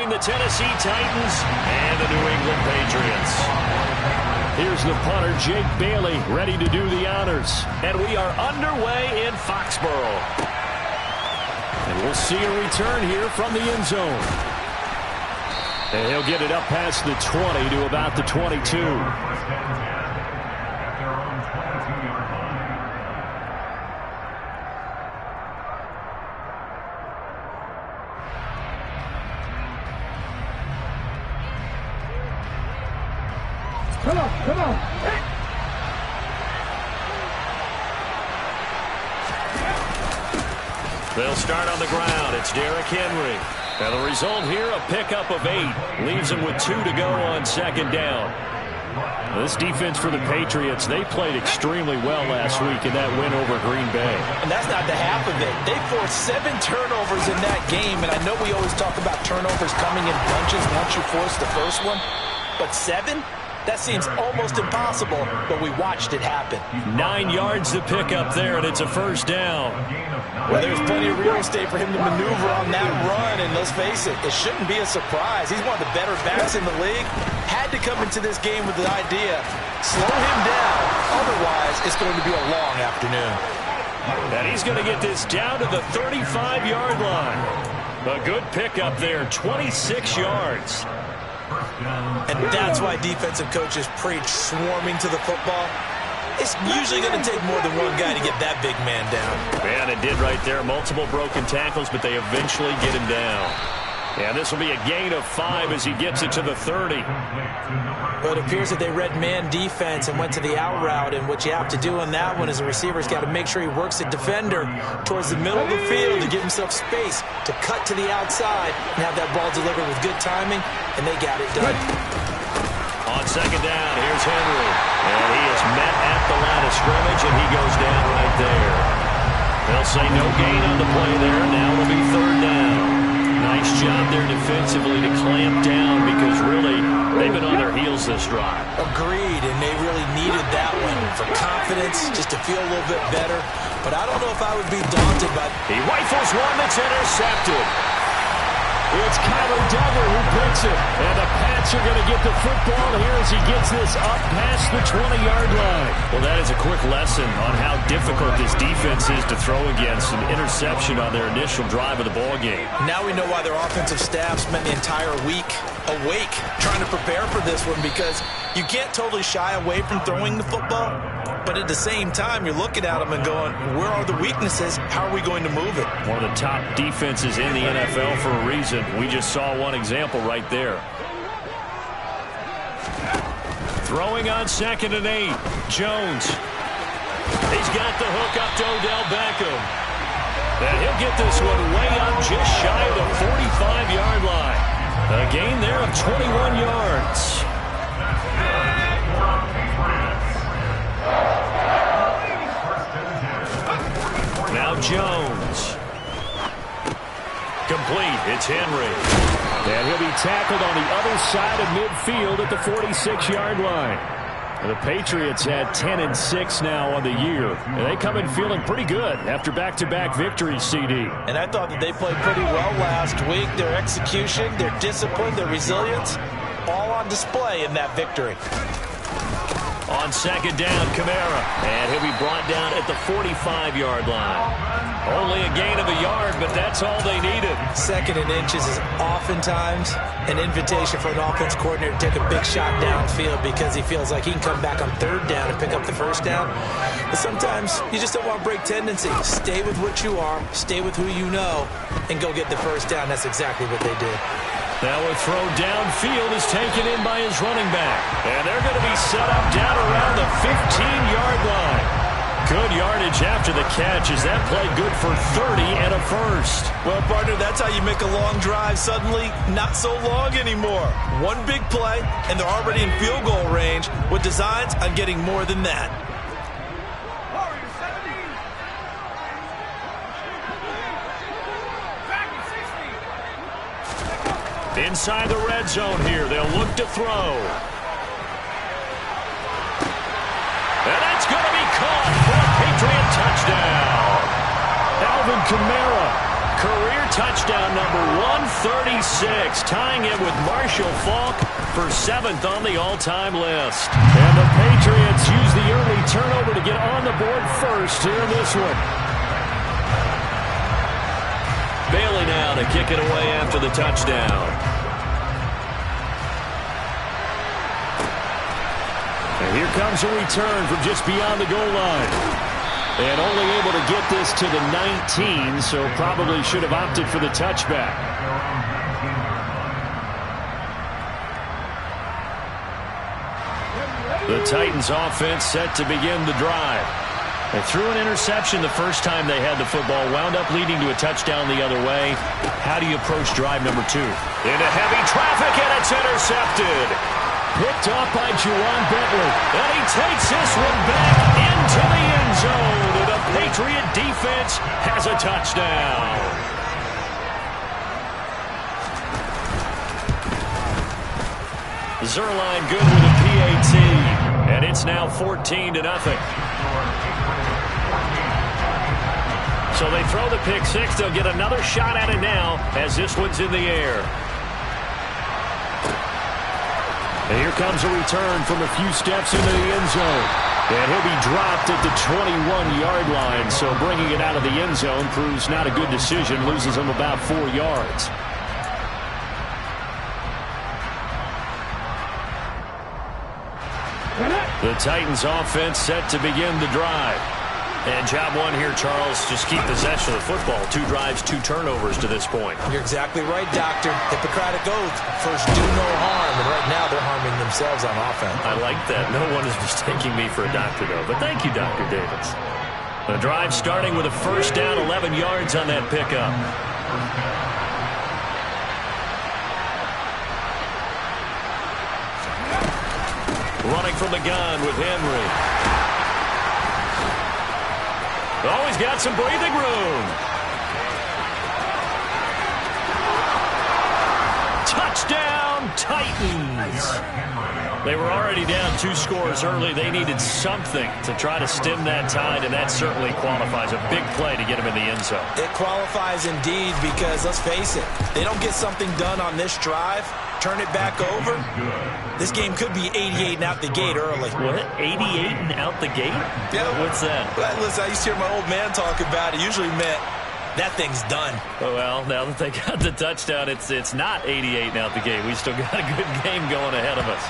between the Tennessee Titans and the New England Patriots. Here's the punter, Jake Bailey, ready to do the honors. And we are underway in Foxborough. And we'll see a return here from the end zone. And he'll get it up past the 20 to about the 22. Come on. They'll start on the ground. It's Derrick Henry. And the result here, a pickup of 8. Leaves him with 2 to go on second down. This defense for the Patriots, they played extremely well last week in that win over Green Bay. And that's not the half of it. They forced 7 turnovers in that game. And I know we always talk about turnovers coming in bunches once you force the first one. But 7? That seems almost impossible, but we watched it happen. 9 yards to pick up there, and it's a first down. Well, there's plenty of real estate for him to maneuver on that run, and let's face it, it shouldn't be a surprise. He's one of the better backs in the league. Had to come into this game with the idea, slow him down, otherwise it's going to be a long afternoon. And he's going to get this down to the 35-yard line. A good pickup there, 26 yards. And that's why defensive coaches preach swarming to the football. It's usually going to take more than one guy to get that big man down. Man, it did right there. Multiple broken tackles, but they eventually get him down. And this will be a gain of 5 as he gets it to the 30. Well, it appears that they read man defense and went to the out route, and what you have to do on that one is the receiver's got to make sure he works the defender towards the middle of the field to give himself space to cut to the outside and have that ball delivered with good timing, and they got it done. On second down, here's Henry. And he is met at the line of scrimmage, and he goes down right there. They'll say no gain on the play there. Now it'll be third down. Nice job there defensively to clamp down because really they've been on their heels this drive. Agreed, and they really needed that one for confidence, just to feel a little bit better. But I don't know if I would be daunted by... He rifles one that's intercepted. It's Kyler Duggar who picks it. And the Pats are going to get the football here as he gets this up past the 20-yard line. Well, that is a quick lesson on how difficult this defense is to throw against. An interception on their initial drive of the ball game. Now we know why their offensive staff spent the entire week awake trying to prepare for this one, because you can't totally shy away from throwing the football, but at the same time you're looking at them and going, where are the weaknesses? How are we going to move it? One of the top defenses in the NFL for a reason. We just saw one example right there. Throwing on 2nd and 8. Jones. He's got the hook up to Odell Beckham. And he'll get this one way up just shy of the 45-yard line. A gain there of 21 yards. Now Jones. Complete. It's Henry. And he'll be tackled on the other side of midfield at the 46-yard line. And the Patriots had 10-6 now on the year. And they come in feeling pretty good after back-to-back victories, CD. And I thought that they played pretty well last week. Their execution, their discipline, their resilience, all on display in that victory. On second down, Kamara. And he'll be brought down at the 45-yard line. Only a gain of a yard, but that's all they needed. 2nd and inches is oftentimes an invitation for an offense coordinator to take a big shot downfield because he feels like he can come back on 3rd down and pick up the 1st down. But sometimes you just don't want to break tendency. Stay with what you are, stay with who you know, and go get the 1st down. That's exactly what they did. Now a throw downfield is taken in by his running back. And they're going to be set up down around the 15-yard line. Good yardage after the catch as that played good for 30 and a first. Well, partner, that's how you make a long drive suddenly not so long anymore. One big play, and they're already in field goal range with designs on getting more than that. Inside the red zone here, they'll look to throw. And that's going to be caught for a Patriot touchdown. Alvin Kamara career touchdown number 136, tying it with Marshall Faulk for 7th on the all-time list. And the Patriots use the early turnover to get on the board first here in this one. Bailey now to kick it away after the touchdown. And here comes a return from just beyond the goal line. And only able to get this to the 19, so probably should have opted for the touchback. The Titans offense set to begin the drive. They threw an interception the first time they had the football, wound up leading to a touchdown the other way. How do you approach drive number 2? Into heavy traffic, and it's intercepted. Picked off by Juwan Bentley. And he takes this one back into the end zone. And the Patriot defense has a touchdown. Zerline good with a PAT. And it's now 14-0. So they throw the pick six. They'll get another shot at it now as this one's in the air. And here comes a return from a few steps into the end zone. And he'll be dropped at the 21-yard line. So bringing it out of the end zone proves not a good decision. Loses him about 4 yards. The Titans offense set to begin the drive. And job one here, Charles, just keep possession of the football. 2 drives, 2 turnovers to this point. You're exactly right, Doctor. Hippocratic oath. First, do no harm. And right now, they're harming themselves on offense. I like that. No one is mistaking me for a doctor, though. But thank you, Dr. Davis. The drive starting with a first down, 11 yards on that pickup. Running from the gun with Henry. Oh, he's got some breathing room. Touchdown, Titans. They were already down 2 scores early. They needed something to try to stem that tide, and that certainly qualifies. A big play to get them in the end zone. It qualifies indeed because, let's face it, they don't get something done on this drive, turn it back over, this game could be 88 and out the gate early. What? 88 and out the gate? Yeah. What's that? Listen, I used to hear my old man talk about it. Usually meant that thing's done. Oh, well, now that they got the touchdown, it's not 88 and out the gate. We still got a good game going ahead of us.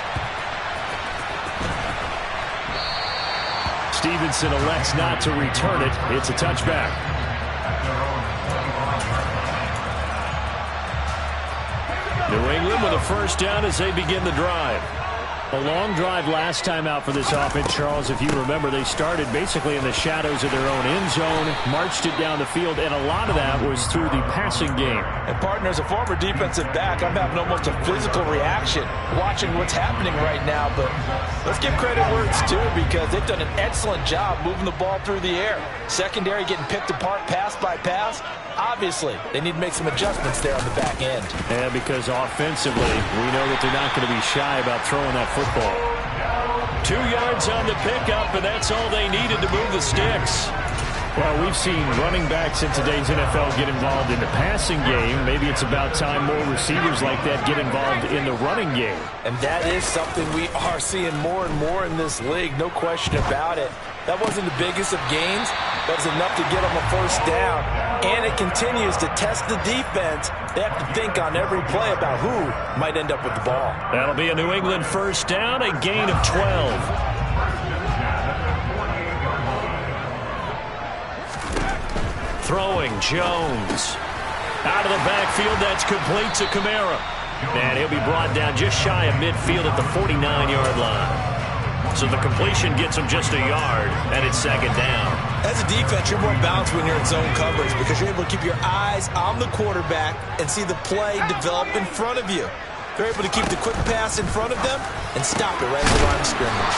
Stevenson elects not to return it. It's a touchback. New England with a first down as they begin the drive. A long drive last time out for this offense, Charles. If you remember, they started basically in the shadows of their own end zone, marched it down the field, and a lot of that was through the passing game. And, partner, as a former defensive back, I'm having almost a physical reaction watching what's happening right now. But let's give credit where it's due because they've done an excellent job moving the ball through the air. Secondary getting picked apart pass by pass. Obviously, they need to make some adjustments there on the back end. Yeah, because offensively, we know that they're not going to be shy about throwing that football. 2 yards on the pickup, and that's all they needed to move the sticks. Well, we've seen running backs in today's NFL get involved in the passing game. Maybe it's about time more receivers like that get involved in the running game. And that is something we are seeing more and more in this league, no question about it. That wasn't the biggest of gains, but it's enough to get them a first down. And it continues to test the defense. They have to think on every play about who might end up with the ball. That'll be a New England first down, a gain of 12. Throwing, Jones. Out of the backfield, that's complete to Kamara. And he'll be brought down just shy of midfield at the 49-yard line. So the completion gets him just a yard, and it's second down. As a defense, you're more balanced when you're in zone coverage because you're able to keep your eyes on the quarterback and see the play develop in front of you. They're able to keep the quick pass in front of them and stop it right at the line of scrimmage.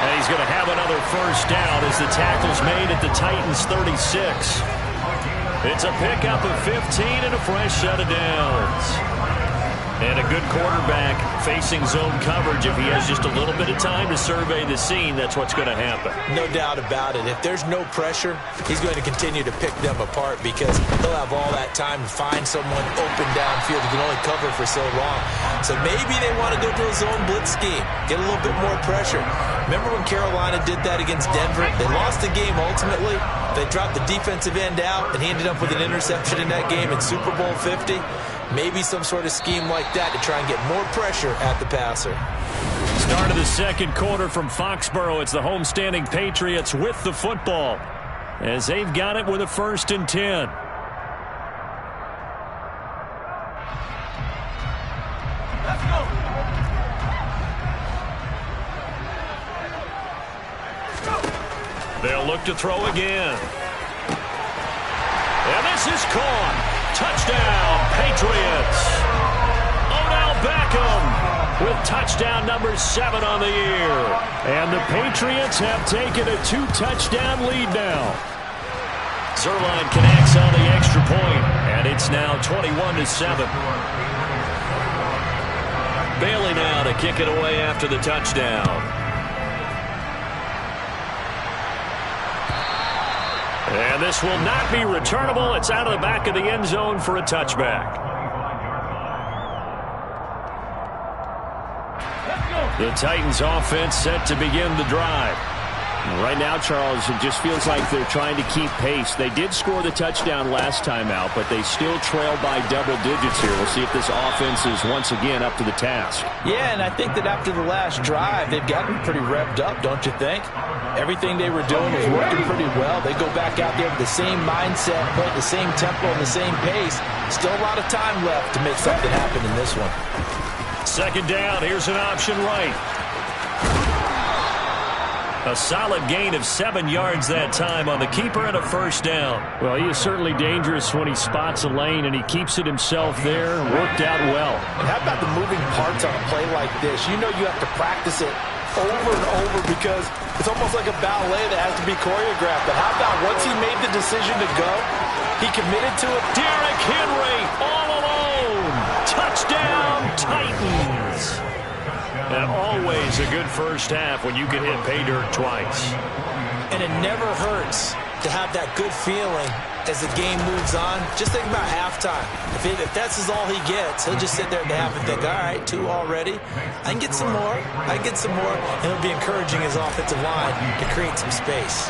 And he's going to have another first down as the tackle's made at the Titans' 36. It's a pickup of 15 and a fresh set of downs. And a good quarterback facing zone coverage. If he has just a little bit of time to survey the scene, that's what's going to happen. No doubt about it. If there's no pressure, he's going to continue to pick them apart because he'll have all that time to find someone open downfield who can only cover for so long. So maybe they want to go to a zone blitz scheme, get a little bit more pressure. Remember when Carolina did that against Denver? They lost the game ultimately. They dropped the defensive end out, and he ended up with an interception in that game in Super Bowl 50. Maybe some sort of scheme like that to try and get more pressure at the passer. Start of the second quarter from Foxborough. It's the homestanding Patriots with the football as they've got it with a 1st and 10. Let's go. They'll look to throw again. And this is caught. Touchdown, Patriots. Odell Beckham with touchdown number 7 on the year. And the Patriots have taken a 2-touchdown lead now. Zerline connects on the extra point, and it's now 21-7. Bailey now to kick it away after the touchdown. And this will not be returnable. It's out of the back of the end zone for a touchback. The Titans offense set to begin the drive. Right now, Charles, it just feels like they're trying to keep pace. They did score the touchdown last time out, but they still trail by double digits here. We'll see if this offense is once again up to the task. Yeah, and I think that after the last drive, they've gotten pretty revved up, don't you think? Everything they were doing was working pretty well. They go back out there with the same mindset, playing the same tempo and the same pace. Still a lot of time left to make something happen in this one. Second down, here's an option right. A solid gain of 7 yards that time on the keeper and a 1st down. Well, he is certainly dangerous when he spots a lane, and he keeps it himself there. Worked out well. And how about the moving parts on a play like this? You know you have to practice it over and over because it's almost like a ballet that has to be choreographed. But how about once he made the decision to go, he committed to it. Derrick Henry all alone. Touchdown, Titans. And always a good first half when you can hit pay dirt twice. And it never hurts to have that good feeling as the game moves on. Just think about halftime. If that's all he gets, he'll just sit there at the half and think, all right, 2 already. I can get some more. I can get some more. And he'll be encouraging his offensive line to create some space.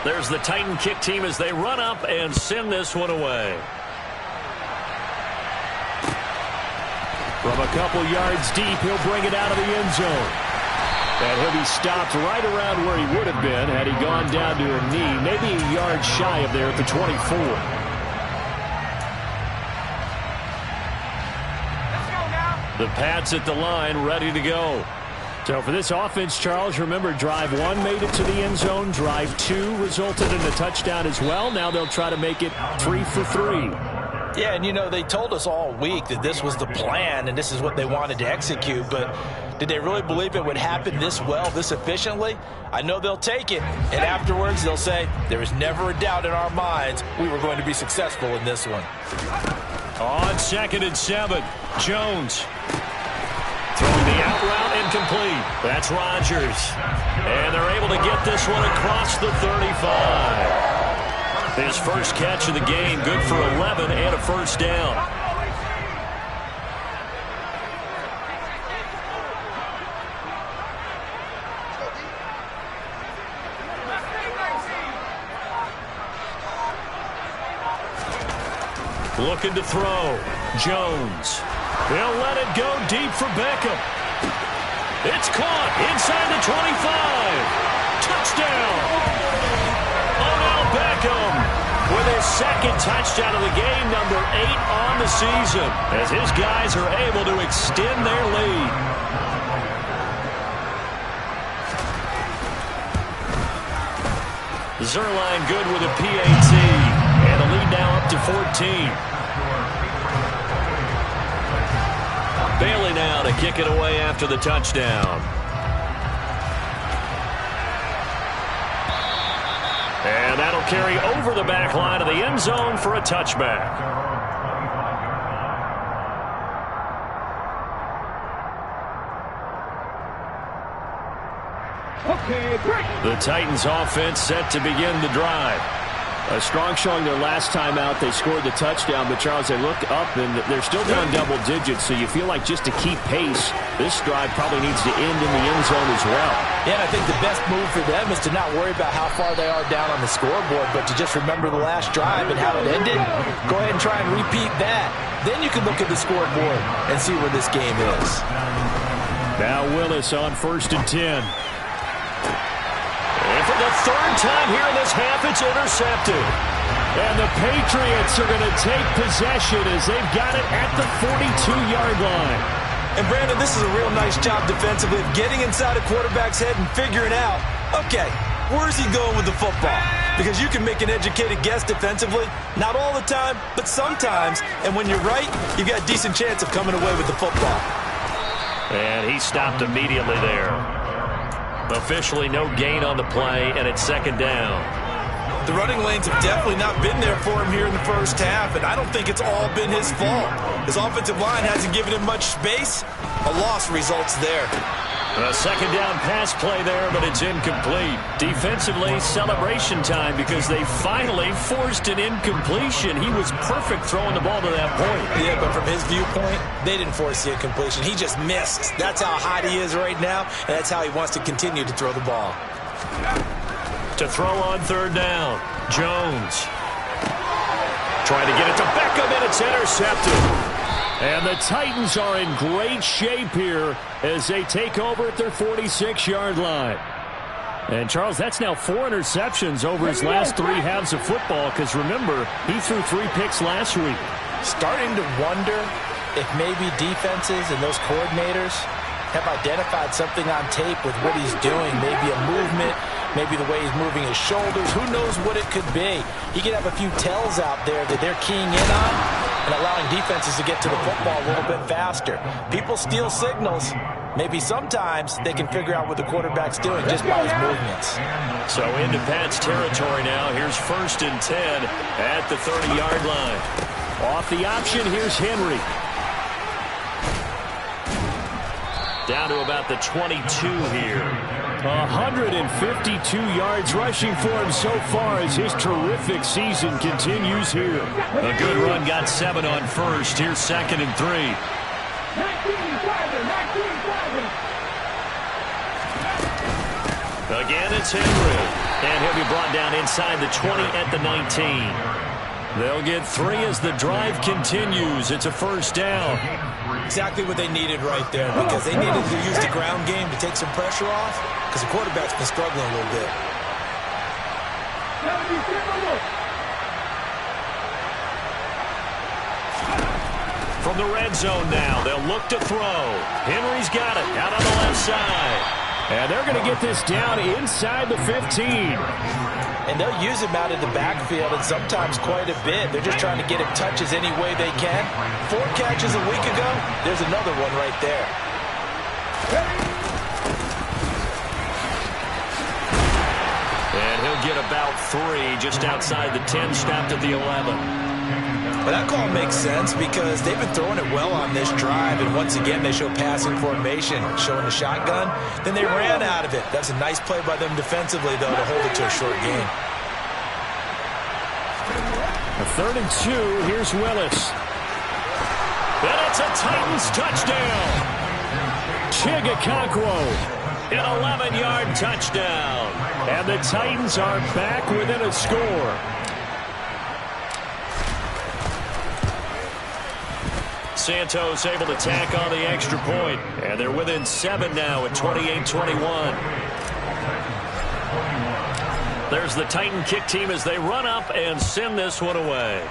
There's the Titan kick team as they run up and send this one away. From a couple yards deep, he'll bring it out of the end zone. And he'll be stopped right around where he would have been had he gone down to a knee, maybe a yard shy of there at the 24. The Pats at the line, ready to go. So for this offense, Charles, remember drive 1 made it to the end zone. Drive 2 resulted in a touchdown as well. Now they'll try to make it 3 for 3. Yeah, and you know, they told us all week that this was the plan and this is what they wanted to execute, but did they really believe it would happen this well, this efficiently? I know they'll take it, and afterwards they'll say, there was never a doubt in our minds we were going to be successful in this one. On 2nd and 7, Jones. Throwing the out route incomplete. That's Rodgers. And they're able to get this one across the 35. His first catch of the game, good for 11 and a 1st down. Looking to throw. Jones. He'll let it go deep for Beckham. It's caught inside the 25. Touchdown. Odell Beckham with his 2nd touchdown of the game, number 8 on the season, as his guys are able to extend their lead. Zerline good with a PAT, and the lead now up to 14. Bailey now to kick it away after the touchdown. And that'll carry over the back line of the end zone for a touchback. The Titans offense set to begin the drive. A strong showing their last time out. They scored the touchdown, but Charles, they look up and they're still down double digits, so you feel like just to keep pace, this drive probably needs to end in the end zone as well. Yeah, and I think the best move for them is to not worry about how far they are down on the scoreboard, but to just remember the last drive and how it ended. Go ahead and try and repeat that. Then you can look at the scoreboard and see where this game is. Now Willis on 1st and 10. And for the third time here in this half, it's intercepted. And the Patriots are going to take possession as they've got it at the 42-yard line. And Brandon, this is a real nice job defensively of getting inside a quarterback's head and figuring out, okay, where's he going with the football? Because you can make an educated guess defensively, not all the time, but sometimes. And when you're right, you've got a decent chance of coming away with the football. And he stopped immediately there. Officially no gain on the play, and it's 2nd down. The running lanes have definitely not been there for him here in the first half, and I don't think it's all been his fault. His offensive line hasn't given him much space. A loss results there. A 2nd down pass play there, but it's incomplete. Defensively, celebration time because they finally forced an incompletion. He was perfect throwing the ball to that point. Yeah, but from his viewpoint, they didn't force the incompletion. He just missed. That's how hot he is right now, and that's how he wants to continue to throw the ball. To throw on 3rd down, Jones. Trying to get it to Beckham, and it's intercepted. And the Titans are in great shape here as they take over at their 46-yard line. And, Charles, that's now 4 interceptions over his last 3 halves of football because, remember, he threw 3 picks last week. Starting to wonder if maybe defenses and those coordinators have identified something on tape with what he's doing, maybe a movement, maybe the way he's moving his shoulders. Who knows what it could be? He could have a few tells out there that they're keying in on and allowing defenses to get to the football a little bit faster. People steal signals. Maybe sometimes they can figure out what the quarterback's doing just by his movements. So into Pat's territory now. Here's 1st and 10 at the 30-yard line. Off the option, here's Henry. Down to about the 22 here. 152 yards rushing for him so far as his terrific season continues here. A good run, got 7 on 1st. Here's 2nd and 3. Again, it's Henry. And he'll be brought down inside the 20 at the 19. They'll get 3 as the drive continues. It's a 1st down. Exactly what they needed right there because they needed to use the ground game to take some pressure off because the quarterback's been struggling a little bit. From the red zone now, they'll look to throw. Henry's got it out on the left side. And they're going to get this down inside the 15. And they'll use him out in the backfield and sometimes quite a bit. They're just trying to get him touches any way they can. 4 catches a week ago. There's another one right there. And he'll get about 3 just outside the 10, stopped at the 11. But that call makes sense because they've been throwing it well on this drive. And once again, they show passing formation, showing the shotgun. Then they ran out of it. That's a nice play by them defensively, though, to hold it to a short gain. A 3rd and 2. Here's Willis. And it's a Titans touchdown. Chigakonkwo. An 11-yard touchdown. And the Titans are back within a score. Santos able to tack on the extra point. And they're within 7 now at 28-21. There's the Titan kick team as they run up and send this one away.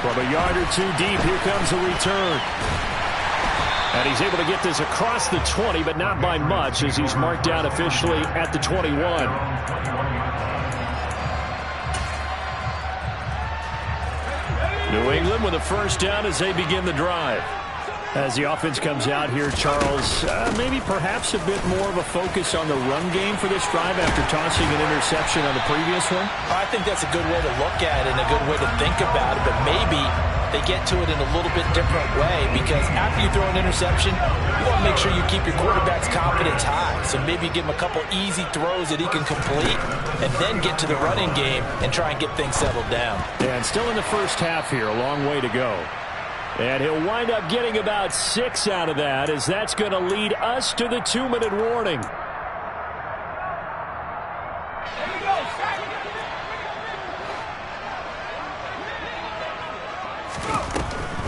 From a yard or 2 deep, here comes a return. And he's able to get this across the 20, but not by much as he's marked down officially at the 21. New England with a 1st down as they begin the drive. As the offense comes out here, Charles, maybe perhaps a bit more of a focus on the run game for this drive after tossing an interception on the previous one? I think that's a good way to look at it and a good way to think about it, but maybe they get to it in a little bit different way, because after you throw an interception, you want to make sure you keep your quarterback's confidence high. So maybe give him a couple easy throws that he can complete and then get to the running game and try and get things settled down. And still in the first half here, a long way to go. And he'll wind up getting about 6 out of that, as that's going to lead us to the 2-minute warning.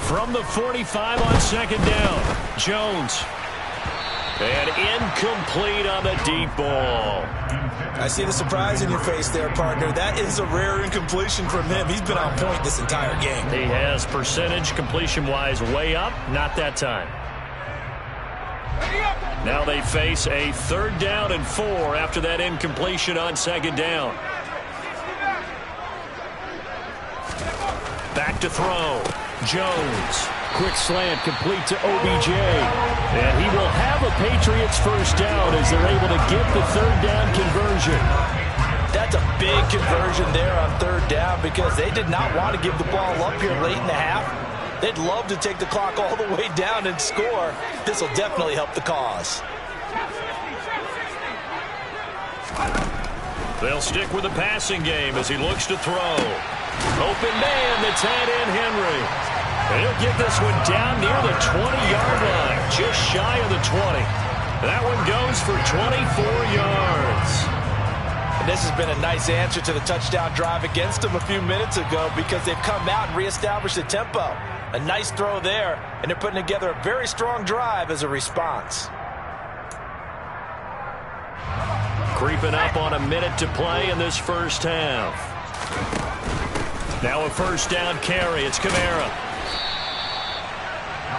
From the 45 on second down, Jones. And incomplete on the deep ball. I see the surprise in your face there, partner. That is a rare incompletion from him. He's been on point this entire game. He has percentage completion-wise way up. Not that time. Now they face a 3rd down and 4 after that incompletion on second down. Back to throw. Jones. Quick slant complete to OBJ. And he will have a Patriots first down as they're able to get the 3rd down conversion. That's a big conversion there on 3rd down, because they did not want to give the ball up here late in the half. They'd love to take the clock all the way down and score. This will definitely help the cause. They'll stick with the passing game as he looks to throw. Open man, the tight end Henry. And he'll get this one down near the 20-yard line, just shy of the 20. That one goes for 24 yards. And this has been a nice answer to the touchdown drive against them a few minutes ago, because they've come out and reestablished the tempo. A nice throw there, and they're putting together a very strong drive as a response. Creeping up on a minute to play in this first half. Now a first down carry. It's Kamara.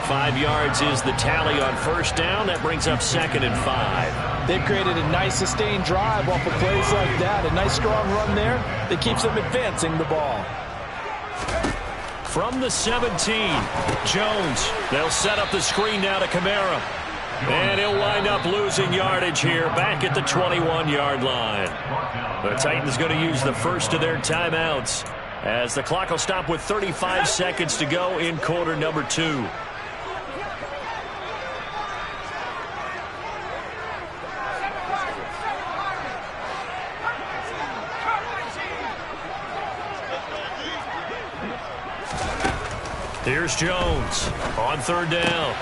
5 yards is the tally on first down. That brings up 2nd and 5. They've created a nice sustained drive off of plays like that. A nice strong run there that keeps them advancing the ball. From the 17, Jones. They'll set up the screen now to Kamara. And he'll wind up losing yardage here back at the 21-yard line. The Titans going to use the first of their timeouts, as the clock will stop with 35 seconds to go in quarter number 2. Here's Jones on 3rd down.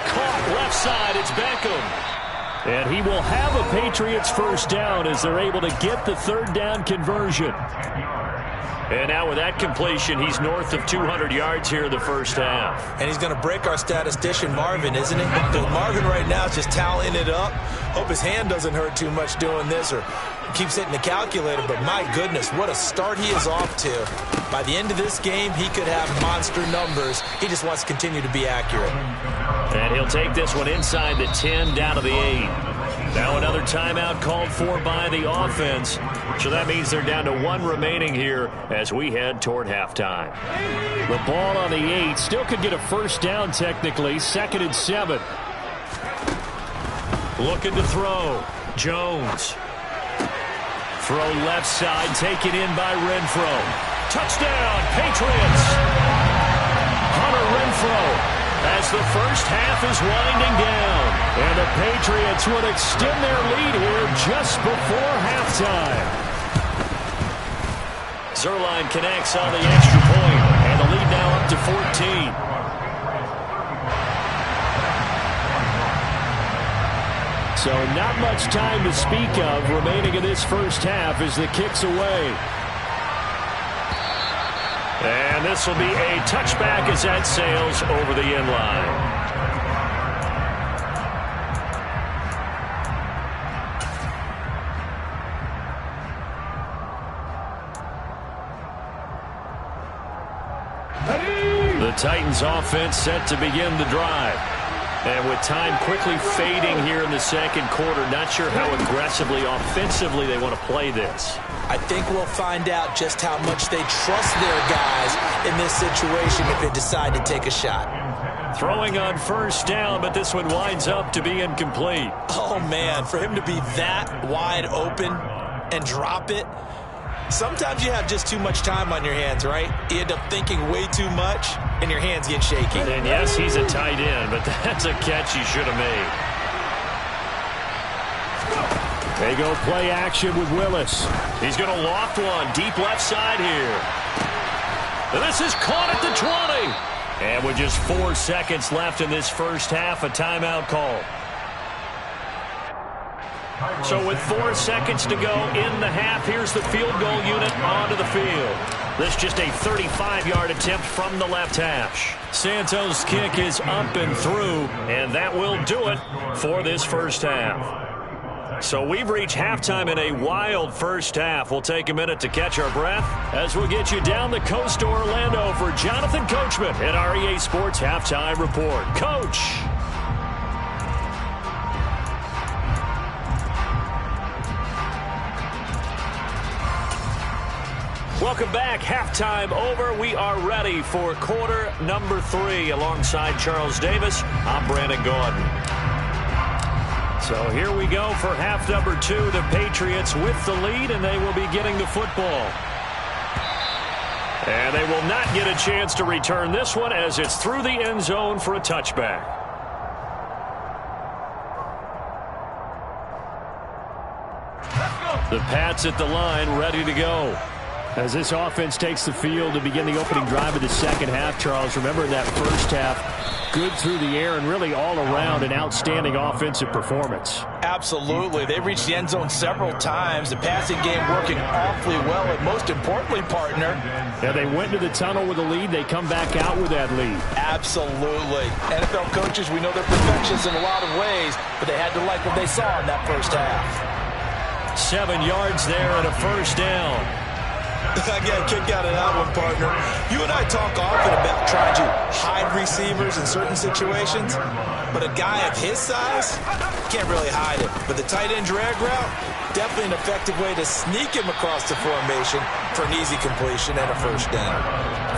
Caught left side, it's Beckham. And he will have a Patriots first down as they're able to get the 3rd down conversion. And now with that completion, he's north of 200 yards here in the first half. And he's going to break our statistician Marvin, isn't he? Because Marvin right now is just tallying it up. Hope his hand doesn't hurt too much doing this, or keeps hitting the calculator. But my goodness, what a start he is off to. By the end of this game, he could have monster numbers. He just wants to continue to be accurate. And he'll take this one inside the 10, down to the 8. Now another timeout called for by the offense. So that means they're down to 1 remaining here as we head toward halftime. The ball on the 8 still could get a first down technically. 2nd and 7. Looking to throw. Jones. Throw left side, taken in by Renfro. Touchdown, Patriots! Hunter Renfro, as the first half is winding down. And the Patriots would extend their lead here just before halftime. Zerline connects on the extra point, and the lead now up to 14. So not much time to speak of remaining in this first half as the kick's away. And this will be a touchback as that sails over the end line. The Titans offense set to begin the drive. And with time quickly fading here in the second quarter, not sure how aggressively, offensively they want to play this. I think we'll find out just how much they trust their guys in this situation if they decide to take a shot. Throwing on first down, but this one winds up to be incomplete. Oh, man, for him to be that wide open and drop it, Sometimes you have just too much time on your hands, right? You end up thinking way too much, and your hands get shaky. And yes, he's a tight end, but that's a catch he should have made. They go play action with Willis. He's going to loft one deep left side here. And this is caught at the 20. And with just 4 seconds left in this first half, a timeout call. So with 4 seconds to go in the half, here's the field goal unit onto the field. This just a 35-yard attempt from the left hash. Santos' kick is up and through, and that will do it for this first half. So we've reached halftime in a wild first half. We'll take a minute to catch our breath as we'll get you down the coast to Orlando for Jonathan Coachman at our EA Sports Halftime Report. Coach. Welcome back. Halftime over. We are ready for quarter number 3 alongside Charles Davis. I'm Brandon Gordon. So here we go for half number 2. The Patriots with the lead, and they will be getting the football. And they will not get a chance to return this one as it's through the end zone for a touchback. The Pats at the line, ready to go. As this offense takes the field to begin the opening drive of the second half, Charles, remember in that first half, good through the air and really all around an outstanding offensive performance. Absolutely. They reached the end zone several times. The passing game working awfully well, and most importantly, partner. Yeah, they went to the tunnel with a lead. They come back out with that lead. Absolutely. NFL coaches, we know they're perfectionists in a lot of ways, but they had to like what they saw in that first half. 7 yards there and a first down. I got a kick out of that one, partner. You and I talk often about trying to hide receivers in certain situations, but a guy of his size can't really hide it. But the tight end drag route, definitely an effective way to sneak him across the formation for an easy completion and a first down.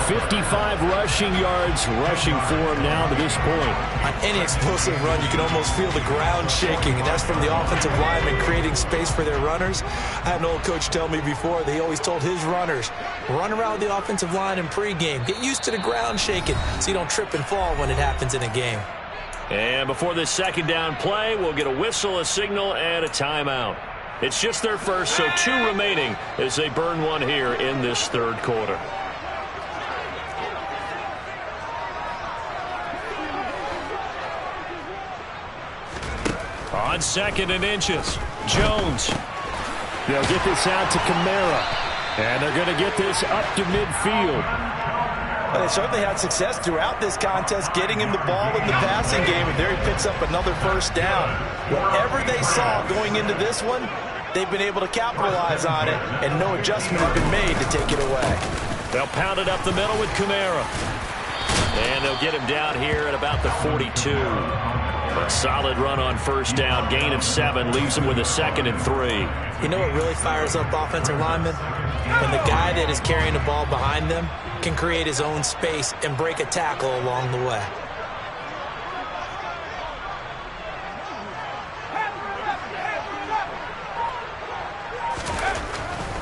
55 rushing yards rushing for him now to this point. On any explosive run, you can almost feel the ground shaking, and that's from the offensive linemen creating space for their runners. I had an old coach tell me before that he always told his runners, run around the offensive line in pregame. Get used to the ground shaking so you don't trip and fall when it happens in a game. And before this second down play, we'll get a whistle, a signal, and a timeout. It's just their first, so 2 remaining as they burn one here in this third quarter. On 2nd and inches, Jones. They'll get this out to Kamara. And they're going to get this up to midfield. But they certainly had success throughout this contest, getting him the ball in the passing game, and there he picks up another first down. Whatever they saw going into this one, they've been able to capitalize on it, and no adjustment has been made to take it away. They'll pound it up the middle with Kamara. And they'll get him down here at about the 42. A solid run on first down, gain of 7, leaves them with a 2nd and 3. You know what really fires up offensive linemen? When the guy that is carrying the ball behind them can create his own space and break a tackle along the way.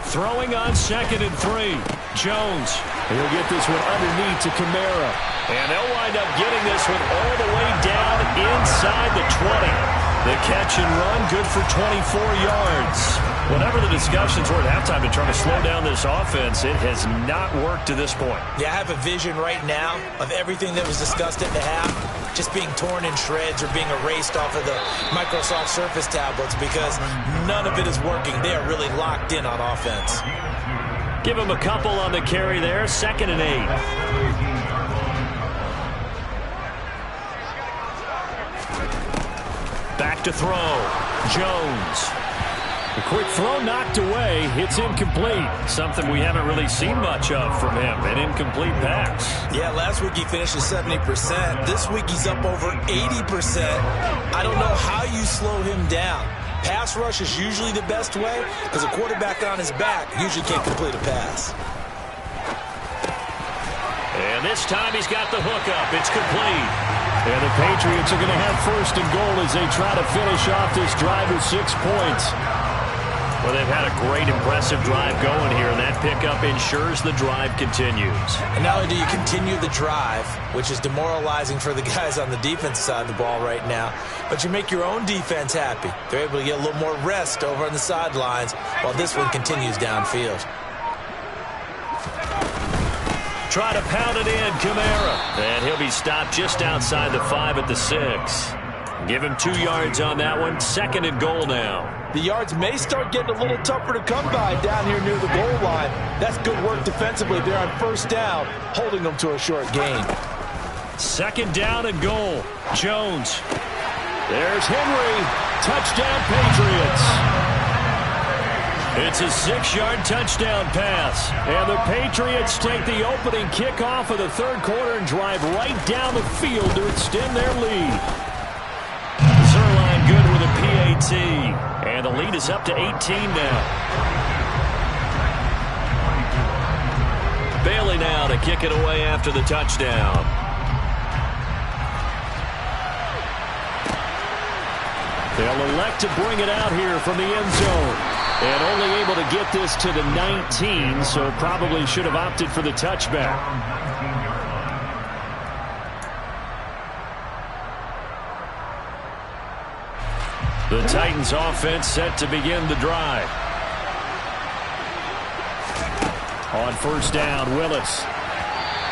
Throwing on 2nd and 3. Jones. He'll get this one underneath to Kamara. And they'll wind up getting this one all the way down inside the 20. The catch and run, good for 24 yards. Whatever the discussions were at halftime in trying to slow down this offense, it has not worked to this point. Yeah, I have a vision right now of everything that was discussed at the half just being torn in shreds or being erased off of the Microsoft Surface tablets because none of it is working. They are really locked in on offense. Give him a couple on the carry there, 2nd and 8. Back to throw. Jones. A quick throw knocked away. It's incomplete. Something we haven't really seen much of from him. An incomplete pass. Yeah, last week he finished at 70%. This week he's up over 80%. I don't know how you slow him down. Pass rush is usually the best way because a quarterback on his back usually can't complete a pass. And this time he's got the hook up. It's complete. And the Patriots are going to have 1st and goal as they try to finish off this drive with 6 points. Well, they've had a great, impressive drive going here, and that pickup ensures the drive continues. And not only do you continue the drive, which is demoralizing for the guys on the defensive side of the ball right now, but you make your own defense happy. They're able to get a little more rest over on the sidelines while this one continues downfield. Try to pound it in, Kamara. And he'll be stopped just outside the 5 at the 6. Give him 2 yards on that one. 2nd and goal now. The yards may start getting a little tougher to come by down here near the goal line. That's good work defensively there on 1st down, holding them to a short gain. 2nd down and goal. Jones. There's Henry. Touchdown, Patriots. It's a 6-yard touchdown pass. And the Patriots take the opening kickoff of the 3rd quarter and drive right down the field to extend their lead. Zerline good with a PAT. And the lead is up to 18 now. Bailey now to kick it away after the touchdown. They'll elect to bring it out here from the end zone. And only able to get this to the 19, so probably should have opted for the touchback. The Titans offense set to begin the drive. On 1st down, Willis.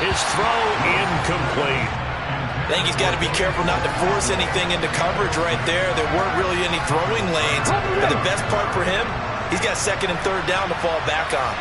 His throw incomplete. I think he's got to be careful not to force anything into coverage right there. There weren't really any throwing lanes. But the best part for him, he's got 2nd and 3rd down to fall back on.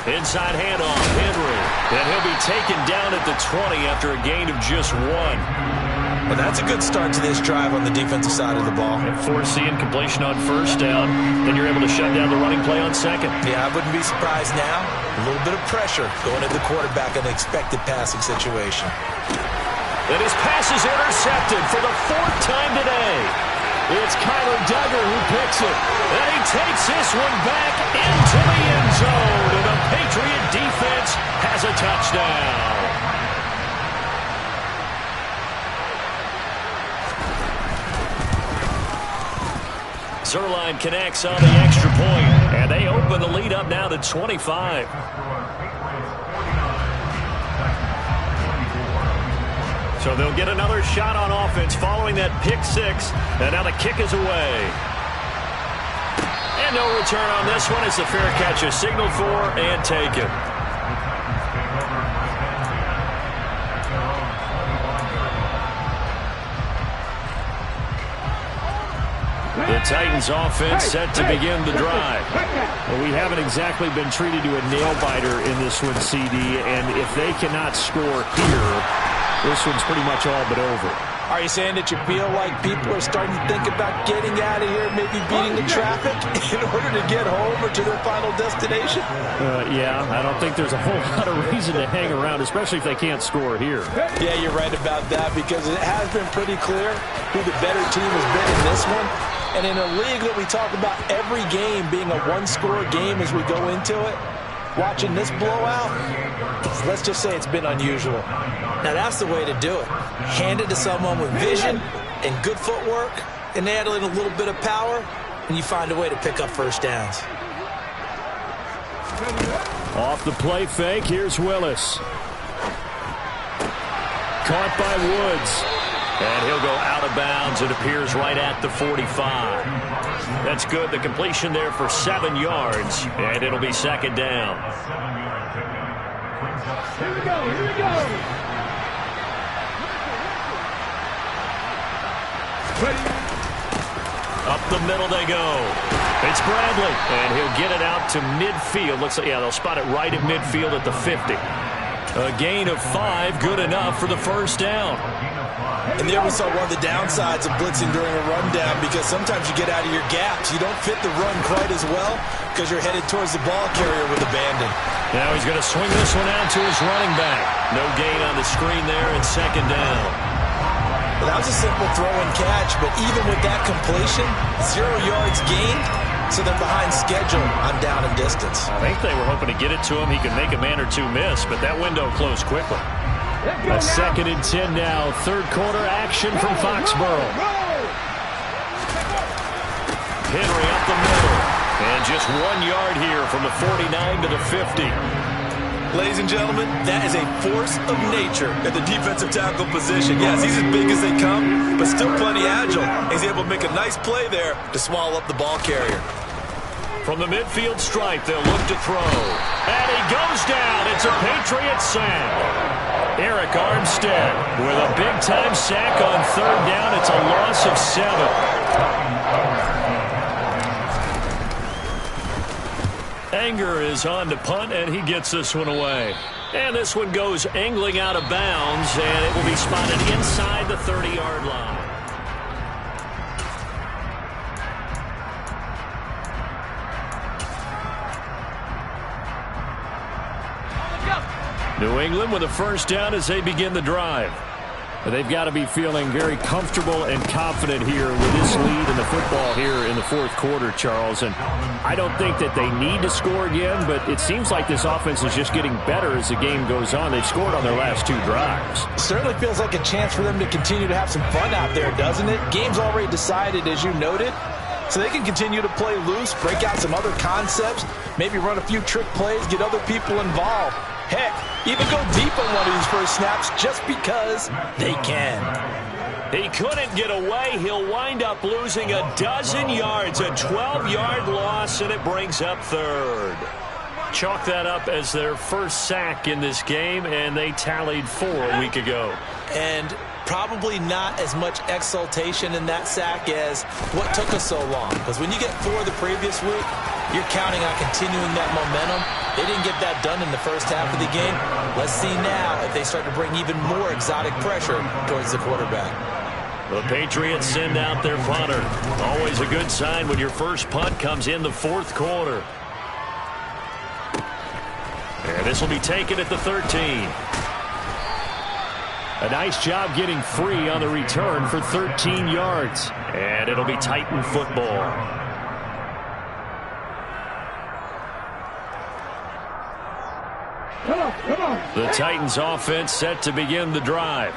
Inside handoff, Henry. And he'll be taken down at the 20 after a gain of just 1. Well, that's a good start to this drive on the defensive side of the ball. And force the incompletion on 1st down. Then you're able to shut down the running play on 2nd. Yeah, I wouldn't be surprised now. A little bit of pressure going at the quarterback in an expected passing situation. And his pass is intercepted for the 4th time today. It's Kyler Duggar who picks it. And he takes this one back into the end zone. And the Patriot defense has a touchdown. Zerline connects on the extra point, and they open the lead up now to 25. So they'll get another shot on offense following that pick 6, and now the kick is away. And no return on this one. It's a fair catch is signaled for and taken. The Titans offense set to begin the drive. Well, we haven't exactly been treated to a nail-biter in this one, CD, and if they cannot score here, this one's pretty much all but over. Are you saying that you feel like people are starting to think about getting out of here, maybe beating the traffic in order to get home or to their final destination? Yeah, I don't think there's a whole lot of reason to hang around, especially if they can't score here. Yeah, you're right about that, because it has been pretty clear who the better team has been in this one. And in a league that we talk about every game being a one-score game as we go into it, watching this blowout, let's just say it's been unusual. Now that's the way to do it. Hand it to someone with vision and good footwork, and add in a little bit of power, and you find a way to pick up 1st downs. Off the play fake, here's Willis. Caught by Woods. And he'll go out of bounds. It appears right at the 45. That's good. The completion there for 7 yards. And it'll be 2nd down. Here we go. Here we go. Up the middle they go. It's Bradley. And he'll get it out to midfield. Looks like, yeah, they'll spot it right at midfield at the 50. A gain of 5, good enough for the 1st down. And there we saw one of the downsides of blitzing during a rundown, because sometimes you get out of your gaps. You don't fit the run quite as well because you're headed towards the ball carrier with abandon. Now he's going to swing this one out to his running back. No gain on the screen there, and 2nd down. Well, that was a simple throw and catch, but even with that completion, 0 yards gained, so they're behind schedule on down and distance. I think they were hoping to get it to him. He could make a man or two miss, but that window closed quickly. A 2nd and 10 now. 3rd quarter action from Foxborough. Henry up the middle. And just 1 yard here from the 49 to the 50. Ladies and gentlemen, that is a force of nature at the defensive tackle position. Yes, he's as big as they come, but still plenty agile. He's able to make a nice play there to swallow up the ball carrier. From the midfield stripe, they'll look to throw. And he goes down. It's a Patriots sack. Eric Armstead with a big-time sack on third down. It's a loss of 7. Anger is on to punt, and he gets this one away. And this one goes angling out of bounds, and it will be spotted inside the 30-yard line. New England with a first down as they begin the drive. They've got to be feeling very comfortable and confident here with this lead in the football here in the fourth quarter, Charles. And I don't think that they need to score again, but it seems like this offense is just getting better as the game goes on. They've scored on their last 2 drives. Certainly feels like a chance for them to continue to have some fun out there, doesn't it? Game's already decided, as you noted. So they can continue to play loose, break out some other concepts, maybe run a few trick plays, get other people involved. Heck, even go deep on one of these first snaps just because they can. He couldn't get away. He'll wind up losing a dozen yards, a 12-yard loss, and it brings up third. Chalk that up as their first sack in this game, and they tallied 4 a week ago. And probably not as much exultation in that sack as what took us so long. Because when you get 4 the previous week, you're counting on continuing that momentum. They didn't get that done in the first half of the game. Let's see now if they start to bring even more exotic pressure towards the quarterback. The Patriots send out their punter. Always a good sign when your first punt comes in the fourth quarter. And this will be taken at the 13. A nice job getting free on the return for 13 yards. And it'll be Titan football. Come on. The Titans offense set to begin the drive.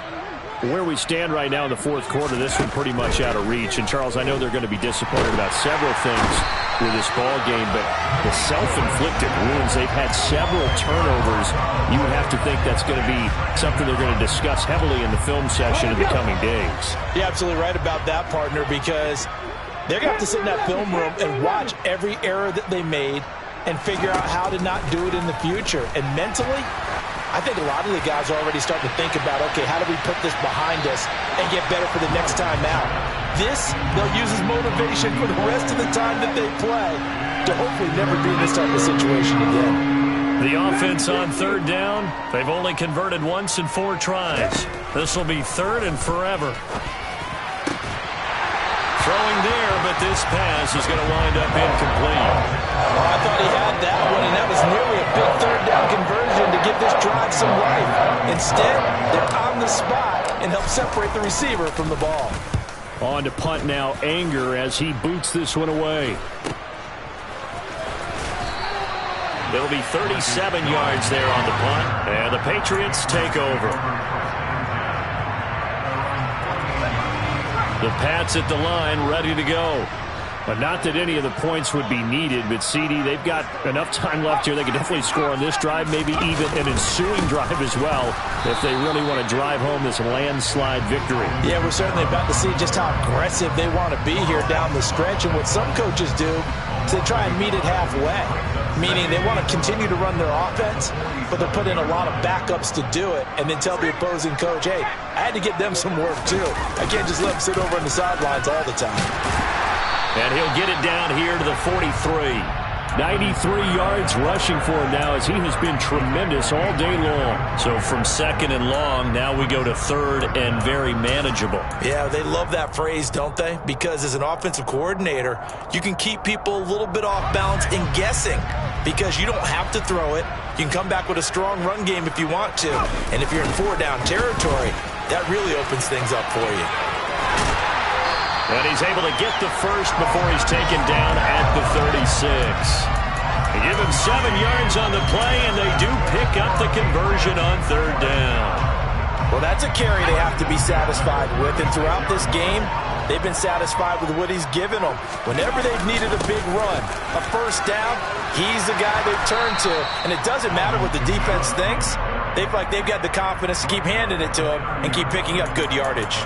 Where we stand right now in the fourth quarter, this one pretty much out of reach. And, Charles, I know they're going to be disappointed about several things with this ball game, but the self-inflicted wounds, they've had several turnovers. You would have to think that's going to be something they're going to discuss heavily in the film session in the coming days. You're absolutely right about that, partner, because they're going to have to sit in that film room and watch every error that they made and figure out how to not do it in the future. And mentally, I think a lot of the guys are already starting to think about, okay, how do we put this behind us and get better for the next time out? This, they'll use as motivation for the rest of the time that they play to hopefully never be in this type of situation again. The offense on third down, they've only converted once in 4 tries. This will be third and forever. Throwing there, but this pass is going to wind up incomplete. Oh, I thought he had that one, and that was nearly a big third down conversion to give this drive some life. Instead, they're on the spot and help separate the receiver from the ball. On to punt now, Anger, as he boots this one away. It'll be 37 yards there on the punt, and the Patriots take over. The Pats at the line, ready to go. But not that any of the points would be needed, but CD, they've got enough time left here. They can definitely score on this drive, maybe even an ensuing drive as well, if they really want to drive home this landslide victory. Yeah, we're certainly about to see just how aggressive they want to be here down the stretch. And what some coaches do is they try and meet it halfway, meaning they want to continue to run their offense, but they put in a lot of backups to do it, and then tell the opposing coach, hey, I had to get them some work too. I can't just let them sit over on the sidelines all the time. And he'll get it down here to the 43. 93 yards rushing for him now, as he has been tremendous all day long. So from second and long, now we go to third and very manageable. Yeah, they love that phrase, don't they? Because as an offensive coordinator, you can keep people a little bit off balance and guessing, because you don't have to throw it. You can come back with a strong run game if you want to. And if you're in 4-down territory, that really opens things up for you. And he's able to get the first before he's taken down at the 36. They give him 7 yards on the play, and they do pick up the conversion on third down. Well, that's a carry they have to be satisfied with. And throughout this game, They've been satisfied with what he's given them. Whenever they've needed a big run, a first down, he's the guy they've turned to. And it doesn't matter what the defense thinks. They feel like they've got the confidence to keep handing it to him and keep picking up good yardage.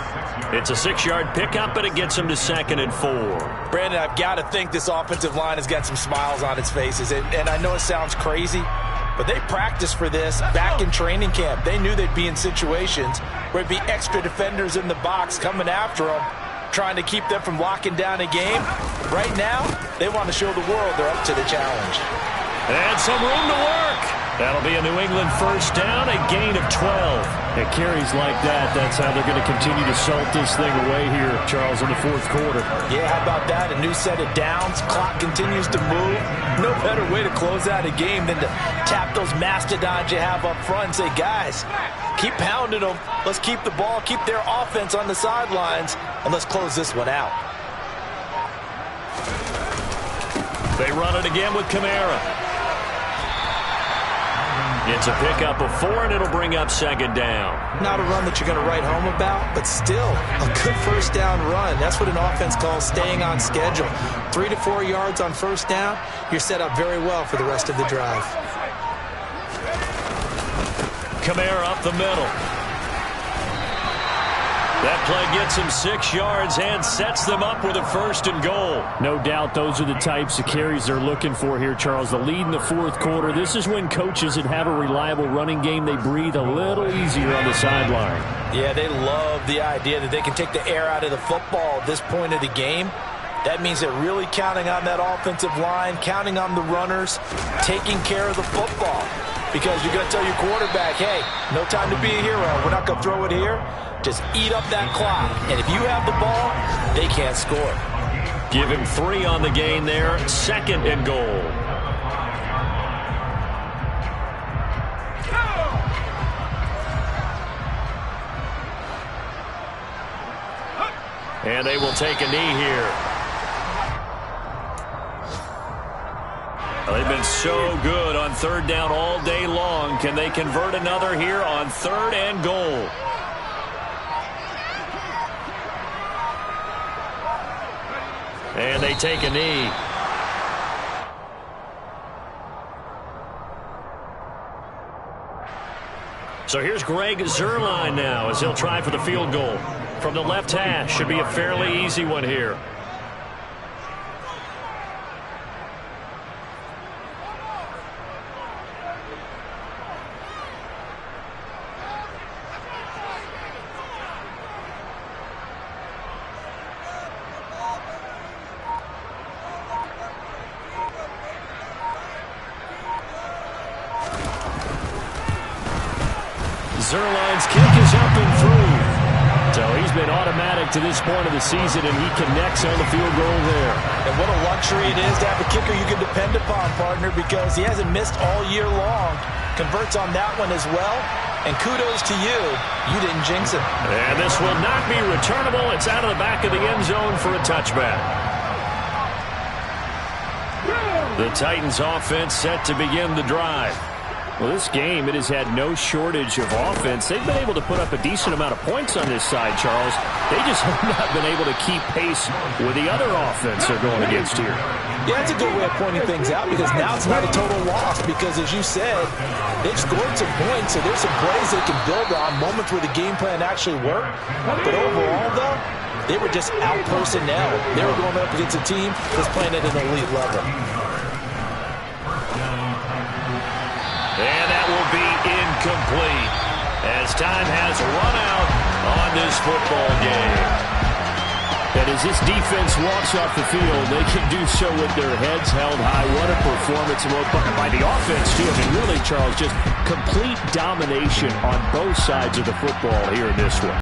It's a 6-yard pickup, and it gets him to 2nd and 4. Brandon, I've got to think this offensive line has got some smiles on its faces. And I know it sounds crazy, but they practiced for this back in training camp. They knew they'd be in situations where it'd be extra defenders in the box coming after them, trying to keep them from locking down a game. Right now, they want to show the world they're up to the challenge. And some room to work. That'll be a New England first down, a gain of 12. It carries like that. That's how they're going to continue to salt this thing away here, Charles, in the fourth quarter. Yeah, how about that? A new set of downs. Clock continues to move. No better way to close out a game than to tap those mastodons you have up front and say, guys, keep pounding them. Let's keep the ball, keep their offense on the sidelines, and let's close this one out. They run it again with Kamara. It's a pickup of 4, and it'll bring up 2nd down. Not a run that you're going to write home about, but still a good first down run. That's what an offense calls staying on schedule. 3 to 4 yards on first down, you're set up very well for the rest of the drive. Kamara up the middle. That play gets him 6 yards and sets them up with a 1st and goal. No doubt those are the types of carries they're looking for here, Charles. The lead in the fourth quarter. This is when coaches that have a reliable running game, they breathe a little easier on the sideline. Yeah, they love the idea that they can take the air out of the football at this point of the game. That means they're really counting on that offensive line, counting on the runners, taking care of the football. Because you're going to tell your quarterback, hey, no time to be a hero. We're not going to throw it here. Just eat up that clock. And if you have the ball, they can't score. Give him 3 on the gain there. 2nd and goal. And they will take a knee here. Well, they've been so good on 3rd down all day long. Can they convert another here on 3rd and goal? And they take a knee. So here's Greg Zuerlein now as he'll try for the field goal. From the left hash, should be a fairly easy one here. Zuerlein's kick is up and through. So he's been automatic to this point of the season, and he connects on the field goal there. And what a luxury it is to have a kicker you can depend upon, partner, because he hasn't missed all year long. Converts on that one as well. And kudos to you. You didn't jinx it. And this will not be returnable. It's out of the back of the end zone for a touchback. The Titans offense set to begin the drive. Well, this game, it has had no shortage of offense. They've been able to put up a decent amount of points on this side, Charles. They just have not been able to keep pace with the other offense they're going against here. Yeah, that's a good way of pointing things out, because now it's not a total loss, because as you said, they've scored some points, so there's some plays they can build on, moments where the game plan actually worked. But overall, though, they were just out personnel. They were going up against a team that's playing at an elite level. And that will be incomplete as time has run out on this football game. And as this defense walks off the field, they can do so with their heads held high. What a performance by the offense, too. I mean, really, Charles, just complete domination on both sides of the football here in this one.